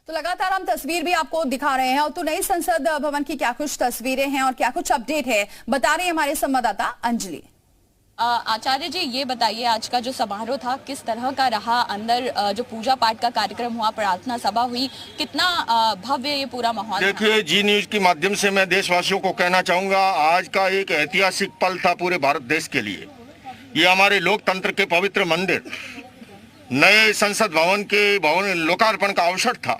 तो लगातार हम तस्वीर भी आपको दिखा रहे हैं और तो नई संसद भवन की क्या कुछ तस्वीरें हैं और क्या कुछ अपडेट है बता रही है हमारे संवाददाता अंजलि। आचार्य जी, ये बताइए आज का जो समारोह था किस तरह का रहा, अंदर जो पूजा पाठ का कार्यक्रम हुआ, प्रार्थना सभा हुई, कितना भव्य ये पूरा माहौल? देखिए, जी न्यूज के माध्यम से मैं देशवासियों को कहना चाहूंगा, आज का एक ऐतिहासिक पल था पूरे भारत देश के लिए। ये हमारे लोकतंत्र के पवित्र मंदिर नए संसद भवन के लोकार्पण का अवसर था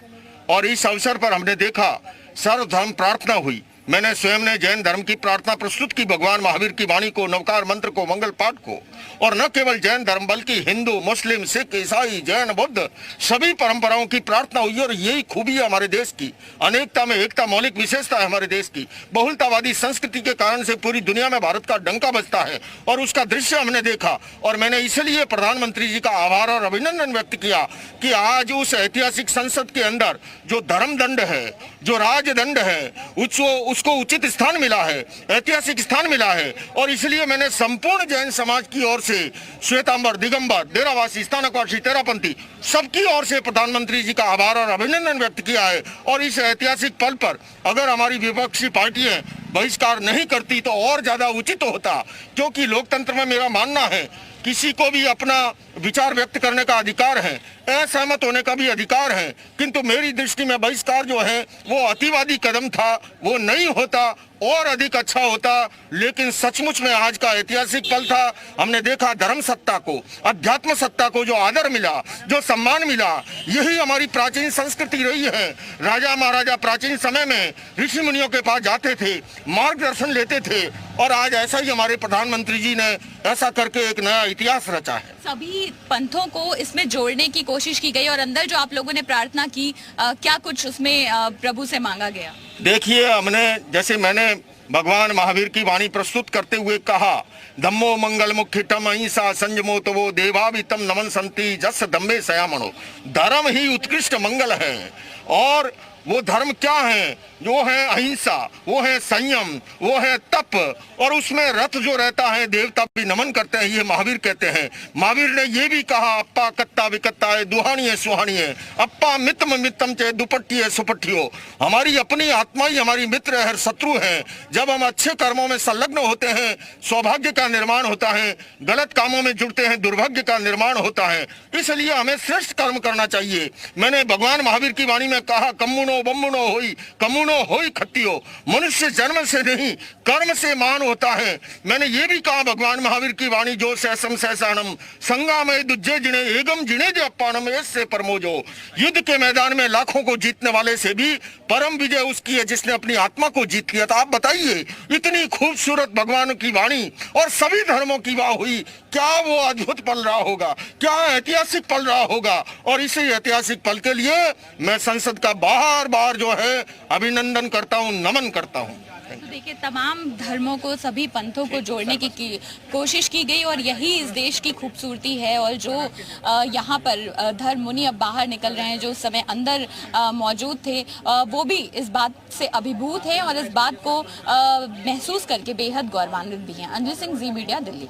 और इस अवसर पर हमने देखा सर्वधर्म प्रार्थना हुई। मैंने स्वयं ने जैन धर्म की प्रार्थना प्रस्तुत की, भगवान महावीर की वाणी को, नवकार मंत्र को, मंगल पाठ को, और न केवल जैन धर्म बल्कि हिंदू, मुस्लिम, सिख, ईसाई, जैन, बुद्ध सभी परंपराओं की प्रार्थना हुई। और यही खूबी है हमारे देश की, अनेकता में एकता मौलिक विशेषता है हमारे देश की। बहुलतावादी संस्कृति के कारण से पूरी दुनिया में भारत का डंका बजता है और उसका दृश्य हमने देखा। और मैंने इसलिए प्रधानमंत्री जी का आभार और अभिनंदन व्यक्त किया कि आज उस ऐतिहासिक संसद के अंदर जो धर्म दंड है, जो राजदंड है, उसको उचित स्थान मिला है, ऐतिहासिक स्थान मिला है। और इसलिए मैंने संपूर्ण जैन समाज की ओर से, श्वेतांबर, दिगंबर, डेरावासी, स्थानकवासी, तेरापंथी सबकी ओर से प्रधानमंत्री जी का आभार और अभिनंदन व्यक्त किया है। और इस ऐतिहासिक पल पर अगर हमारी विपक्षी पार्टियां बहिष्कार नहीं करती तो और ज्यादा उचित होता, क्योंकि लोकतंत्र में मेरा मानना है किसी को भी अपना विचार व्यक्त करने का अधिकार है, असहमत होने का भी अधिकार है, किंतु मेरी दृष्टि में बहिष्कार जो है वो अतिवादी कदम था, वो नहीं होता और अधिक अच्छा होता। लेकिन सचमुच में आज का ऐतिहासिक पल था। हमने देखा धर्म सत्ता को, अध्यात्म सत्ता को जो आदर मिला, जो सम्मान मिला, यही हमारी प्राचीन संस्कृति रही है। राजा महाराजा प्राचीन समय में ऋषि मुनियों के पास जाते थे, मार्गदर्शन लेते थे, और आज ऐसा ही हमारे प्रधानमंत्री जी ने ऐसा करके एक नया इतिहास रचा है। सभी पंथों को इसमें जोड़ने की कोशिश की गई और अंदर जो आप लोगों ने प्रार्थना की, क्या कुछ उसमें प्रभु से मांगा गया? देखिए, जैसे मैंने भगवान महावीर की वाणी प्रस्तुत करते हुए कहा, धम्मो मंगल मुख्यतम अहिंसा संयमो तो वो देवाभितम नमन संति जस दम्बे सयामणो। धर्म ही उत्कृष्ट मंगल है। और वो धर्म क्या है? वो है अहिंसा, वो है संयम, वो है तप, और उसमें रथ जो रहता है देवता भी नमन करते हैं, ये महावीर कहते हैं। महावीर ने ये भी कहा, अप्पा कत्ता विकत्ता है, दुहानी है सुहानी है, अप्पा मितम मितम चे दुपट्टी है सुपट्टी हो। हमारी अपनी आत्मा ही हमारी मित्र है, शत्रु है। जब हम अच्छे कर्मों में संलग्न होते हैं सौभाग्य का निर्माण होता है, गलत कामों में जुड़ते हैं दुर्भाग्य का निर्माण होता है। इसलिए हमें श्रेष्ठ कर्म करना चाहिए। मैंने भगवान महावीर की वाणी में कहा, कम्मुनो बम्मुनो होई कम्मुनो होई खत्तियो। मनुष्य जन्म से नहीं कर्म से मान होता है। मैंने ये भी कहा भगवान महावीर की वाणी, जो सैसम सैसानम संगामय दुज्जे जिने एगम जिने जे अपानम इससे परमोजो। युद्ध के मैदान में लाखों को जीतने वाले से भी परम विजय उसकी है जिसने अपनी आत्मा को जीत लिया। तो आप बताइए, इतनी खूबसूरत भगवान की वाणी और सभी धर्मों की वाह हुई, क्या वो अद्भुत पल रहा होगा, क्या ऐतिहासिक पल रहा होगा। और इसी ऐतिहासिक पल के लिए मैं संसद का बार बार जो है अभिनंदन करता हूँ, नमन करता हूँ। तो देखिए, तमाम धर्मों को, सभी पंथों को जोड़ने की कोशिश की गई और यही इस देश की खूबसूरती है। और जो यहाँ पर धर्म मुनि अब बाहर निकल रहे हैं, जो उस समय अंदर मौजूद थे, वो भी इस बात से अभिभूत हैं और इस बात को महसूस करके बेहद गौरवान्वित भी हैं। अंजलि सिंह, जी मीडिया, दिल्ली।